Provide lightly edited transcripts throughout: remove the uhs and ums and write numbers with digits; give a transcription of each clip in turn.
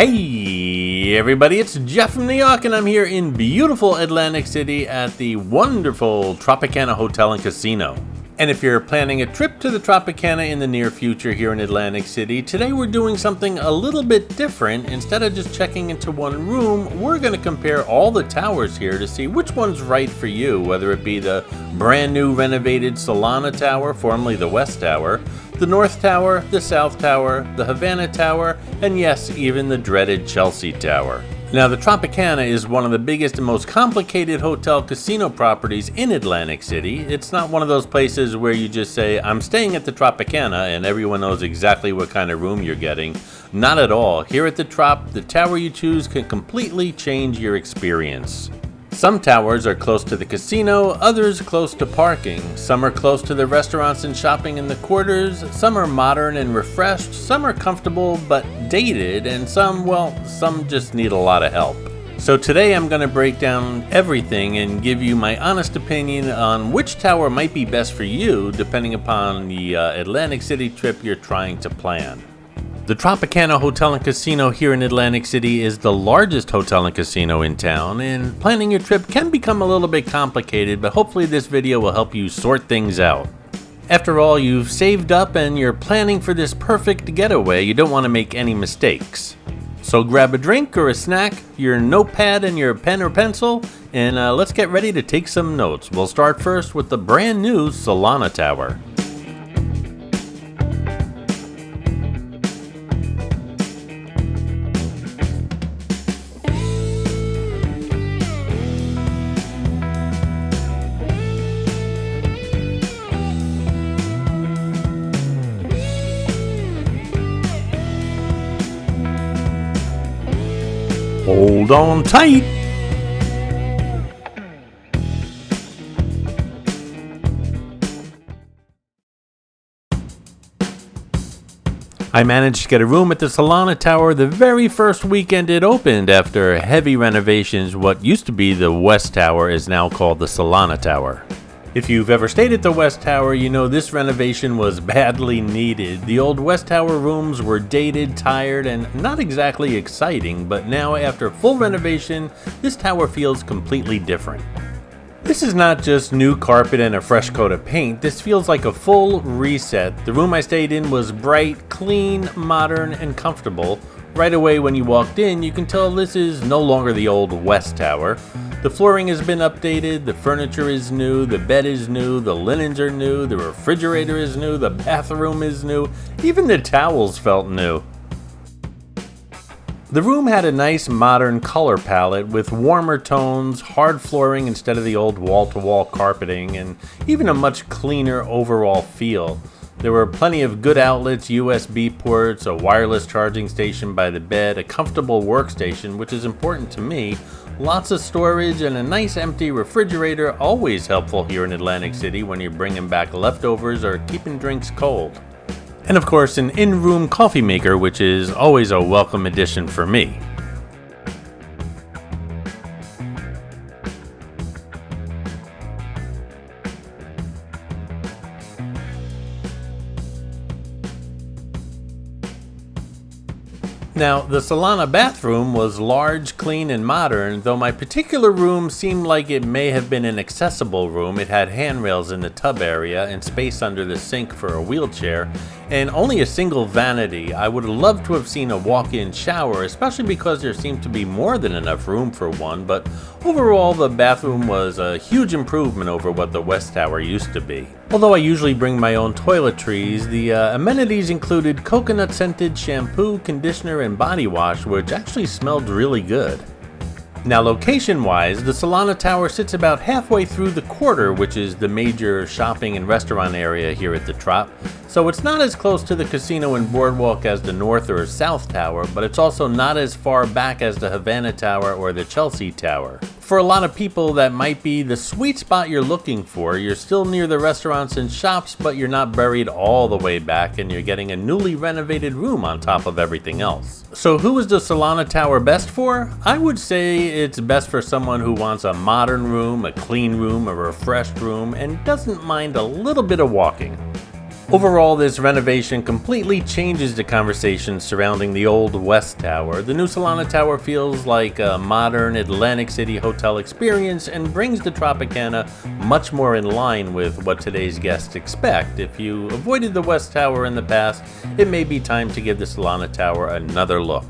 Hey everybody, it's Jeff from Nu Yawk and I'm here in beautiful Atlantic City at the wonderful Tropicana Hotel and Casino. And if you're planning a trip to the Tropicana in the near future here in Atlantic City, today we're doing something a little bit different. Instead of just checking into one room, we're going to compare all the towers here to see which one's right for you, whether it be the brand new renovated Salana Tower, formerly the West Tower, the North Tower, the South Tower, the Havana Tower, and yes, even the dreaded Chelsea Tower. Now, the Tropicana is one of the biggest and most complicated hotel casino properties in Atlantic City. It's not one of those places where you just say, I'm staying at the Tropicana, and everyone knows exactly what kind of room you're getting. Not at all. Here at the Trop, the tower you choose can completely change your experience. Some towers are close to the casino, others close to parking. Some are close to the restaurants and shopping in the quarters. Some are modern and refreshed. Some are comfortable but dated. And some just need a lot of help. So today I'm going to break down everything and give you my honest opinion on which tower might be best for you depending upon the Atlantic City trip you're trying to plan. The Tropicana Hotel and Casino here in Atlantic City is the largest hotel and casino in town, and planning your trip can become a little bit complicated, but hopefully this video will help you sort things out. After all, you've saved up and you're planning for this perfect getaway. You don't want to make any mistakes. So grab a drink or a snack, your notepad and your pen or pencil, and let's get ready to take some notes. We'll start first with the brand new Salana Tower. Hold on tight. I managed to get a room at the Solana Tower the very first weekend it opened after heavy renovations. What used to be the West Tower is now called the Salana Tower. If you've ever stayed at the West Tower, you know this renovation was badly needed. The old West Tower rooms were dated, tired, and not exactly exciting, but now after full renovation, this tower feels completely different. This is not just new carpet and a fresh coat of paint, this feels like a full reset. The room I stayed in was bright, clean, modern, and comfortable. Right away when you walked in, you can tell this is no longer the old West Tower. The flooring has been updated, the furniture is new, the bed is new, the linens are new, the refrigerator is new, the bathroom is new, even the towels felt new. The room had a nice modern color palette with warmer tones, hard flooring instead of the old wall-to-wall carpeting, and even a much cleaner overall feel. There were plenty of good outlets, USB ports, a wireless charging station by the bed, a comfortable workstation, which is important to me, lots of storage, and a nice empty refrigerator, always helpful here in Atlantic City when you're bringing back leftovers or keeping drinks cold. And of course, an in-room coffee maker, which is always a welcome addition for me. Now, the Solana bathroom was large, clean, and modern, though my particular room seemed like it may have been an accessible room. It had handrails in the tub area and space under the sink for a wheelchair, and only a single vanity. I would have loved to have seen a walk-in shower, especially because there seemed to be more than enough room for one, but overall the bathroom was a huge improvement over what the West Tower used to be. Although I usually bring my own toiletries, the amenities included coconut-scented shampoo, conditioner, and body wash, which actually smelled really good. Now, location-wise, the Salana Tower sits about halfway through the quarter, which is the major shopping and restaurant area here at the Trop. So it's not as close to the casino and Boardwalk as the North or South Tower, but it's also not as far back as the Havana Tower or the Chelsea Tower. For a lot of people, that might be the sweet spot you're looking for. You're still near the restaurants and shops, but you're not buried all the way back, and you're getting a newly renovated room on top of everything else. So who is the Salana Tower best for? I would say it's best for someone who wants a modern room, a clean room, a refreshed room, and doesn't mind a little bit of walking. Overall, this renovation completely changes the conversation surrounding the old West Tower. The new Salana Tower feels like a modern Atlantic City hotel experience and brings the Tropicana much more in line with what today's guests expect. If you avoided the West Tower in the past, it may be time to give the Solana Tower another look.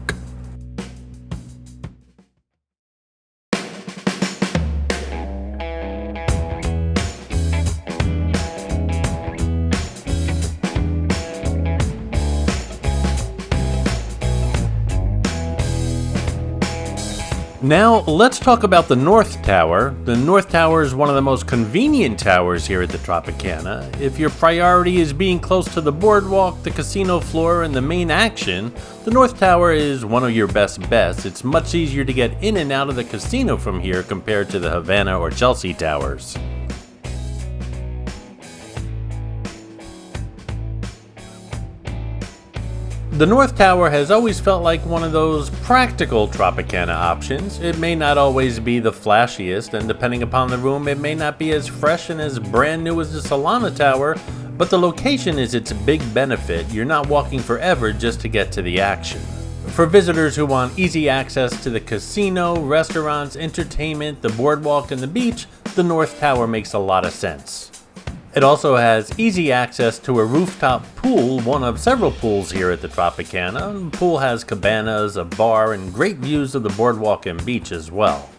Now, let's talk about the North Tower. The North Tower is one of the most convenient towers here at the Tropicana. If your priority is being close to the boardwalk, the casino floor, and the main action, the North Tower is one of your best bets. It's much easier to get in and out of the casino from here compared to the Havana or Chelsea towers. The North Tower has always felt like one of those practical Tropicana options. It may not always be the flashiest, and depending upon the room, it may not be as fresh and as brand new as the Salana Tower, but the location is its big benefit. You're not walking forever just to get to the action. For visitors who want easy access to the casino, restaurants, entertainment, the boardwalk, and the beach, the North Tower makes a lot of sense. It also has easy access to a rooftop pool, one of several pools here at the Tropicana. The pool has cabanas, a bar, and great views of the boardwalk and beach as well.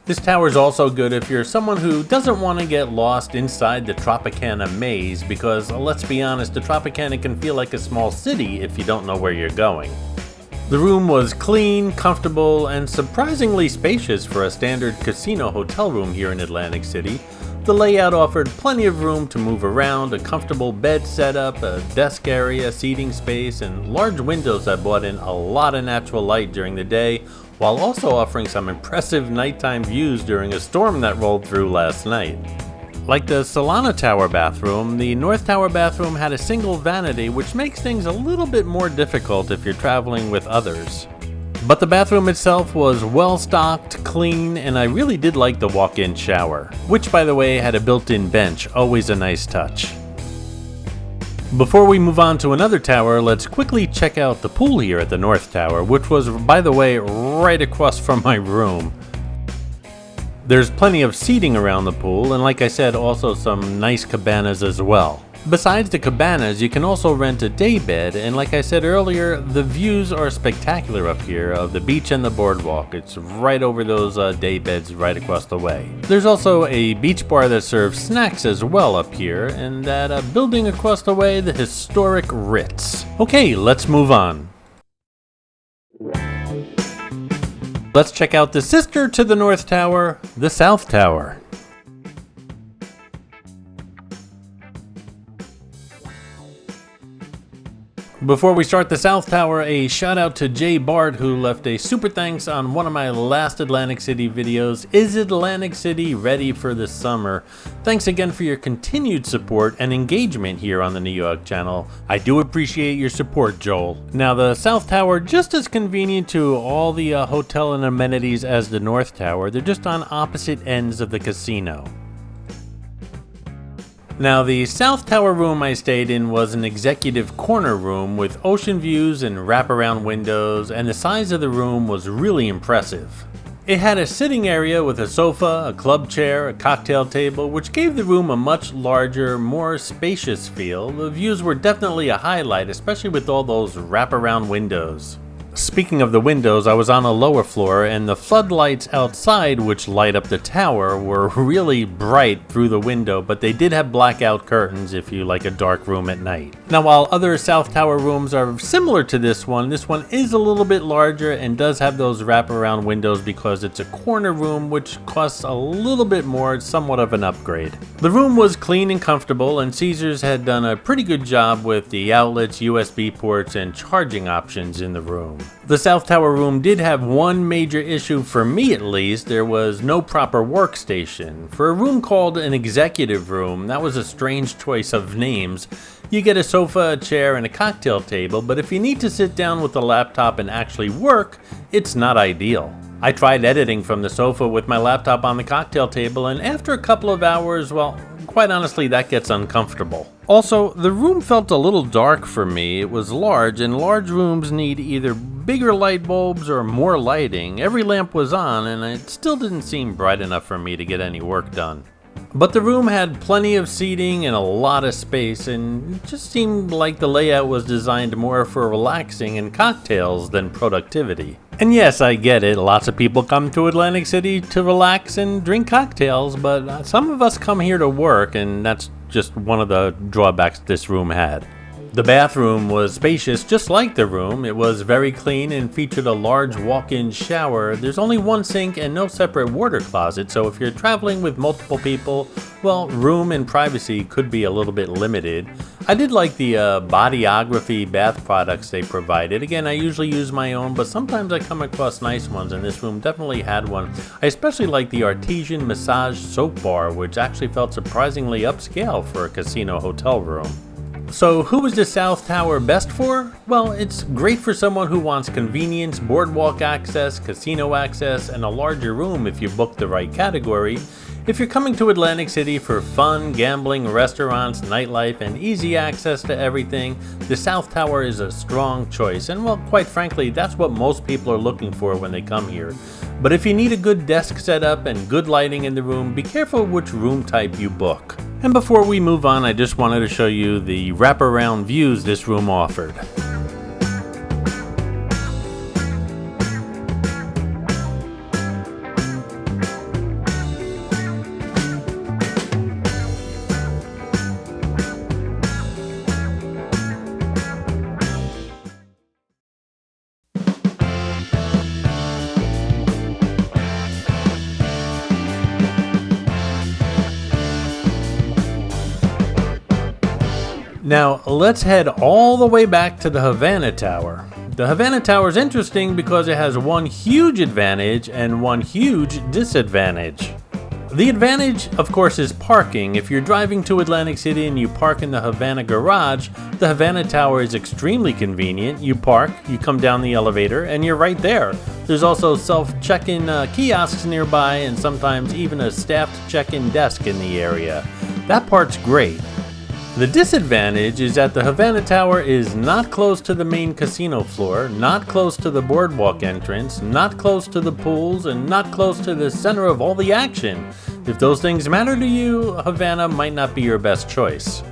This tower is also good if you're someone who doesn't want to get lost inside the Tropicana maze, because let's be honest, the Tropicana can feel like a small city if you don't know where you're going. The room was clean, comfortable, and surprisingly spacious for a standard casino hotel room here in Atlantic City. The layout offered plenty of room to move around, a comfortable bed setup, a desk area, seating space, and large windows that brought in a lot of natural light during the day, while also offering some impressive nighttime views during a storm that rolled through last night. Like the Solana Tower bathroom, the North Tower bathroom had a single vanity, which makes things a little bit more difficult if you're traveling with others. But the bathroom itself was well stocked, clean, and I really did like the walk-in shower, which by the way had a built-in bench, always a nice touch. Before we move on to another tower, let's quickly check out the pool here at the North Tower, which was, by the way, right across from my room. There's plenty of seating around the pool, and like I said, also some nice cabanas as well. Besides the cabanas, you can also rent a day bed, and like I said earlier, the views are spectacular up here of the beach and the boardwalk. It's right over those day beds right across the way. There's also a beach bar that serves snacks as well up here, and that building across the way, the historic Ritz. Okay, let's move on. Let's check out the sister to the North Tower, the South Tower. Before we start the South Tower, a shout out to Jay Bart, who left a super thanks on one of my last Atlantic City videos. Is Atlantic City ready for the summer? Thanks again for your continued support and engagement here on the Nu Yawk channel. I do appreciate your support, Joel. Now the South Tower, just as convenient to all the hotel and amenities as the North Tower. They're just on opposite ends of the casino. Now, the South Tower room I stayed in was an executive corner room with ocean views and wraparound windows, and the size of the room was really impressive. It had a sitting area with a sofa, a club chair, a cocktail table, which gave the room a much larger, more spacious feel. The views were definitely a highlight, especially with all those wraparound windows. Speaking of the windows, I was on a lower floor, and the floodlights outside, which light up the tower, were really bright through the window, but they did have blackout curtains if you like a dark room at night. Now, while other South Tower rooms are similar to this one is a little bit larger and does have those wraparound windows because it's a corner room, which costs a little bit more. It's somewhat of an upgrade. The room was clean and comfortable, and Caesars had done a pretty good job with the outlets, USB ports, and charging options in the room. The South Tower room did have one major issue, for me at least. There was no proper workstation. For a room called an executive room, that was a strange choice of names. You get a sofa, a chair, and a cocktail table, but if you need to sit down with a laptop and actually work, it's not ideal. I tried editing from the sofa with my laptop on the cocktail table, and after a couple of hours, well, quite honestly that gets uncomfortable. Also, the room felt a little dark for me. It was large, and large rooms need either bigger light bulbs or more lighting. Every lamp was on, and it still didn't seem bright enough for me to get any work done. But the room had plenty of seating and a lot of space, and it just seemed like the layout was designed more for relaxing and cocktails than productivity. And yes, I get it, lots of people come to Atlantic City to relax and drink cocktails, but some of us come here to work, and that's just one of the drawbacks this room had. The bathroom was spacious just like the room. It was very clean and featured a large walk-in shower. There's only one sink and no separate water closet, so if you're traveling with multiple people, well, room and privacy could be a little bit limited. I did like the bodyography bath products they provided. Again, I usually use my own, but sometimes I come across nice ones, and this room definitely had one. I especially like the artesian massage soap bar, which actually felt surprisingly upscale for a casino hotel room. So who is the South Tower best for? Well, it's great for someone who wants convenience, boardwalk access, casino access, and a larger room if you book the right category. If you're coming to Atlantic City for fun, gambling, restaurants, nightlife, and easy access to everything, the South Tower is a strong choice, and well, quite frankly, that's what most people are looking for when they come here. But if you need a good desk setup and good lighting in the room, be careful which room type you book. And before we move on, I just wanted to show you the wraparound views this room offered. Now, let's head all the way back to the Havana Tower. The Havana Tower is interesting because it has one huge advantage and one huge disadvantage. The advantage, of course, is parking. If you're driving to Atlantic City and you park in the Havana garage, the Havana Tower is extremely convenient. You park, you come down the elevator, and you're right there. There's also self-check-in kiosks nearby, and sometimes even a staffed check-in desk in the area. That part's great. The disadvantage is that the Havana Tower is not close to the main casino floor, not close to the boardwalk entrance, not close to the pools, and not close to the center of all the action. If those things matter to you, Havana might not be your best choice.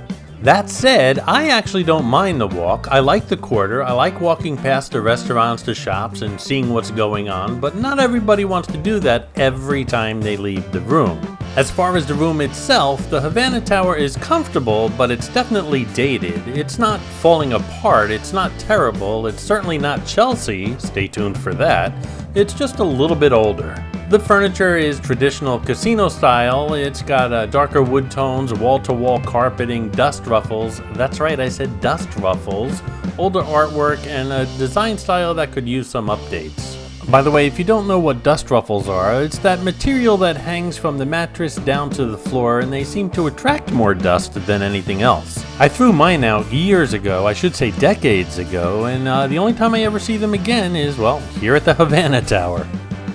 That said, I actually don't mind the walk. I like the quarter. I like walking past the restaurants to shops and seeing what's going on, but not everybody wants to do that every time they leave the room. As far as the room itself, the Havana Tower is comfortable, but it's definitely dated. It's not falling apart, it's not terrible, it's certainly not Chelsea, stay tuned for that. It's just a little bit older. The furniture is traditional casino style. It's got darker wood tones, wall-to-wall carpeting, dust ruffles. That's right, I said dust ruffles. Older artwork and a design style that could use some updates. By the way, if you don't know what dust ruffles are, it's that material that hangs from the mattress down to the floor, and they seem to attract more dust than anything else. I threw mine out years ago, I should say decades ago, and the only time I ever see them again is, well, here at the Havana Tower.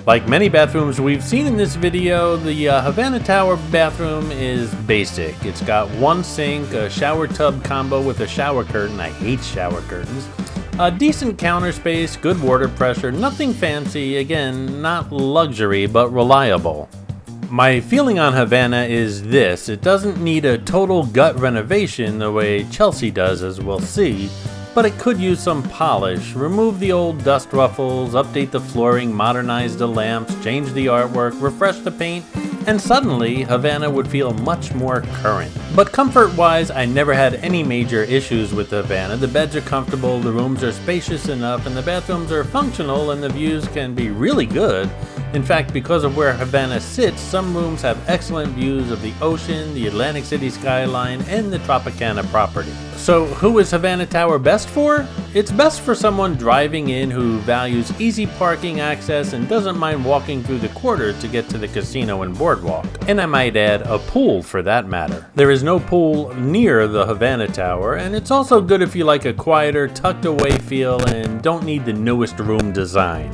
Like many bathrooms we've seen in this video, the Havana Tower bathroom is basic. It's got one sink, a shower tub combo with a shower curtain. I hate shower curtains. A decent counter space, good water pressure, nothing fancy, again, not luxury, but reliable. My feeling on Havana is this: it doesn't need a total gut renovation the way Chelsea does, as we'll see, but it could use some polish. Remove the old dust ruffles, update the flooring, modernize the lamps, change the artwork, refresh the paint, and suddenly Havana would feel much more current. But comfort-wise, I never had any major issues with Havana. The beds are comfortable, the rooms are spacious enough, and the bathrooms are functional, and the views can be really good. In fact, because of where Havana sits, some rooms have excellent views of the ocean, the Atlantic City skyline, and the Tropicana property. So who is Havana Tower best for? It's best for someone driving in who values easy parking access and doesn't mind walking through the quarter to get to the casino and boardwalk. And I might add, a pool for that matter. There is no pool near the Havana Tower, and it's also good if you like a quieter, tucked away feel and don't need the newest room design.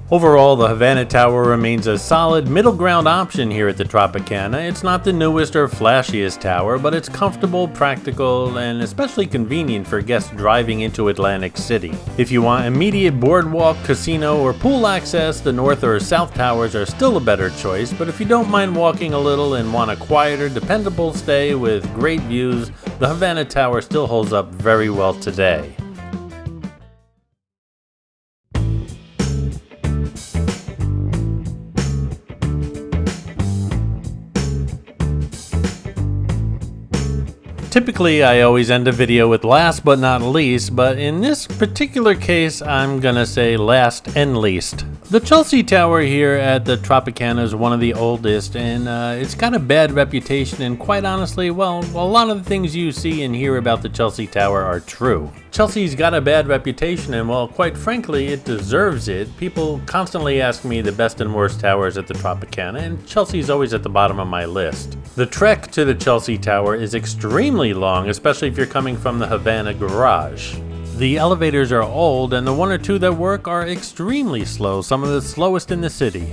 Overall, the Havana Tower remains a solid middle ground option here at the Tropicana. It's not the newest or flashiest tower, but it's comfortable, practical, and especially convenient for guests driving into Atlantic City. If you want immediate boardwalk, casino, or pool access, the North or South Towers are still a better choice, but if you don't mind walking a little and want a quieter, dependable stay with great views, the Havana Tower still holds up very well today. Typically, I always end a video with last but not least, but in this particular case, I'm gonna say last and least. The Chelsea Tower here at the Tropicana is one of the oldest, and it's got a bad reputation, and quite honestly, well, a lot of the things you see and hear about the Chelsea Tower are true. Chelsea's got a bad reputation, and well, quite frankly, it deserves it. People constantly ask me the best and worst towers at the Tropicana, and Chelsea's always at the bottom of my list. The trek to the Chelsea Tower is extremely long, especially if you're coming from the Havana garage. The elevators are old, and the one or two that work are extremely slow, some of the slowest in the city.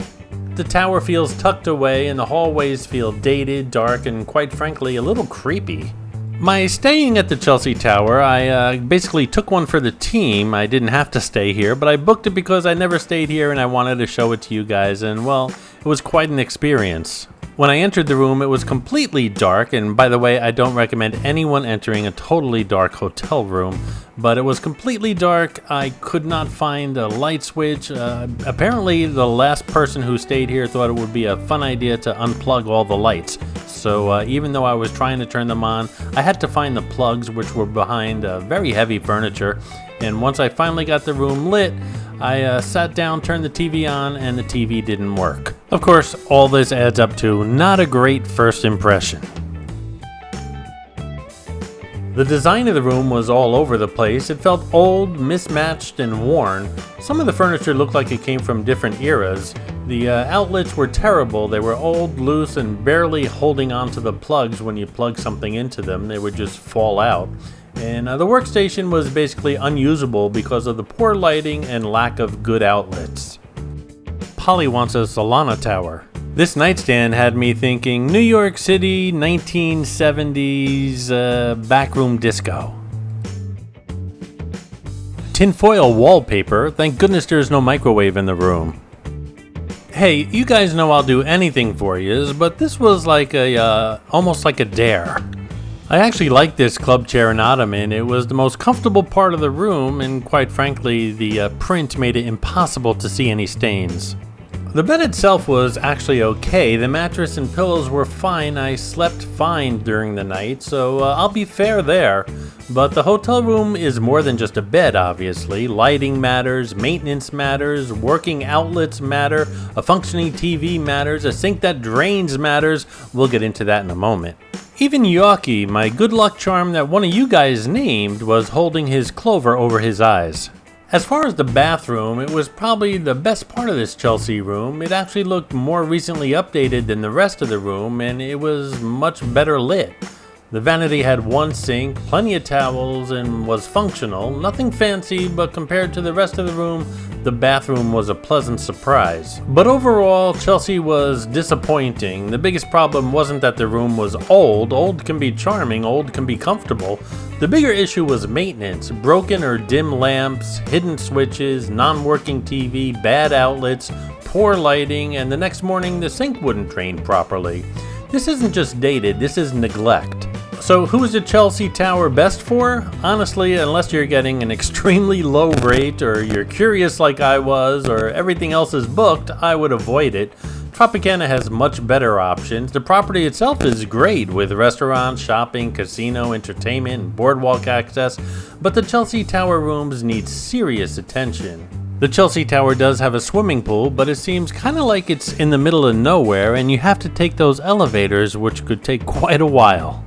The tower feels tucked away, and the hallways feel dated, dark, and quite frankly, a little creepy. My staying at the Chelsea Tower, I basically took one for the team. I didn't have to stay here, but I booked it because I never stayed here and I wanted to show it to you guys, and well, it was quite an experience. When I entered the room, it was completely dark, and by the way, I don't recommend anyone entering a totally dark hotel room, but it was completely dark. I could not find a light switch. Apparently, the last person who stayed here thought it would be a fun idea to unplug all the lights. So even though I was trying to turn them on, I had to find the plugs, which were behind very heavy furniture, and once I finally got the room lit, I sat down, turned the TV on, and the TV didn't work. Of course, all this adds up to not a great first impression. The design of the room was all over the place. It felt old, mismatched, and worn. Some of the furniture looked like it came from different eras. The outlets were terrible. They were old, loose, and barely holding onto the plugs when you plug something into them. They would just fall out. And the workstation was basically unusable because of the poor lighting and lack of good outlets. Polly wants a Salana Tower. This nightstand had me thinking New York City 1970s backroom disco. Tinfoil wallpaper. Thank goodness there's no microwave in the room. Hey, you guys know I'll do anything for you, but this was like almost like a dare. I actually liked this club chair and ottoman. It was the most comfortable part of the room, and quite frankly, the print made it impossible to see any stains. The bed itself was actually okay. The mattress and pillows were fine. I slept fine during the night, so I'll be fair there. But the hotel room is more than just a bed, obviously. Lighting matters, maintenance matters, working outlets matter, a functioning TV matters, a sink that drains matters. We'll get into that in a moment. Even Yawky, my good luck charm that one of you guys named, was holding his clover over his eyes. As far as the bathroom, it was probably the best part of this Chelsea room. It actually looked more recently updated than the rest of the room, and it was much better lit. The vanity had one sink, plenty of towels, and was functional. Nothing fancy, but compared to the rest of the room, the bathroom was a pleasant surprise. But overall, Chelsea was disappointing. The biggest problem wasn't that the room was old. Old can be charming, old can be comfortable. The bigger issue was maintenance. Broken or dim lamps, hidden switches, non-working TV, bad outlets, poor lighting, and the next morning the sink wouldn't drain properly. This isn't just dated, this is neglect. So who is the Chelsea Tower best for? Honestly, unless you're getting an extremely low rate, or you're curious like I was, or everything else is booked, I would avoid it. Tropicana has much better options. The property itself is great with restaurants, shopping, casino, entertainment, and boardwalk access, but the Chelsea Tower rooms need serious attention. The Chelsea Tower does have a swimming pool, but it seems kind of like it's in the middle of nowhere, and you have to take those elevators, which could take quite a while.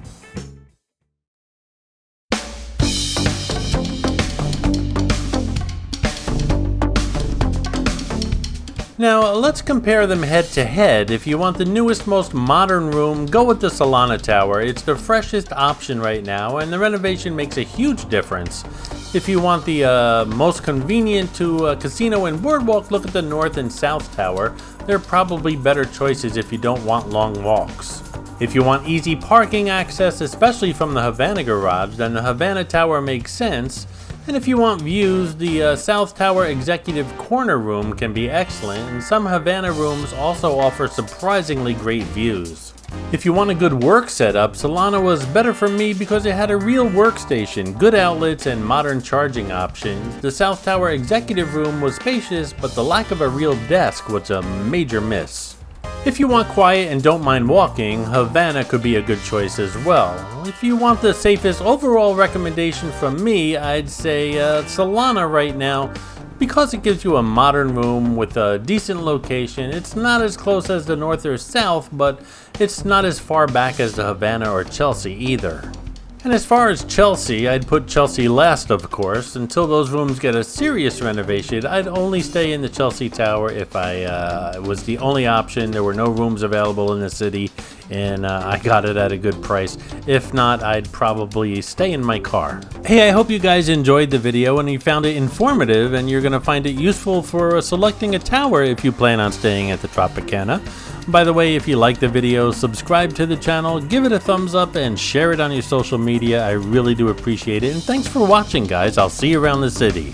Now, let's compare them head to head. If you want the newest, most modern room, go with the Salana Tower. It's the freshest option right now, and the renovation makes a huge difference. If you want the most convenient to casino and Boardwalk, look at the North and South Tower. They're probably better choices if you don't want long walks. If you want easy parking access, especially from the Havana garage, then the Havana Tower makes sense. And if you want views, the South Tower Executive Corner Room can be excellent, and some Havana rooms also offer surprisingly great views. If you want a good work setup, Solana was better for me because it had a real workstation, good outlets, and modern charging options. The South Tower Executive Room was spacious, but the lack of a real desk was a major miss. If you want quiet and don't mind walking, Havana could be a good choice as well. If you want the safest overall recommendation from me, I'd say Salana right now, because it gives you a modern room with a decent location. It's not as close as the North or South, but it's not as far back as the Havana or Chelsea either. And as far as Chelsea, I'd put Chelsea last, of course. Until those rooms get a serious renovation, I'd only stay in the Chelsea Tower if I was the only option. There were no rooms available in the city, and I got it at a good price. If not, I'd probably stay in my car. Hey, I hope you guys enjoyed the video and you found it informative, and you're going to find it useful for selecting a tower if you plan on staying at the Tropicana. By the way, if you like the video, subscribe to the channel, give it a thumbs up, and share it on your social media. I really do appreciate it. And thanks for watching, guys. I'll see you around the city.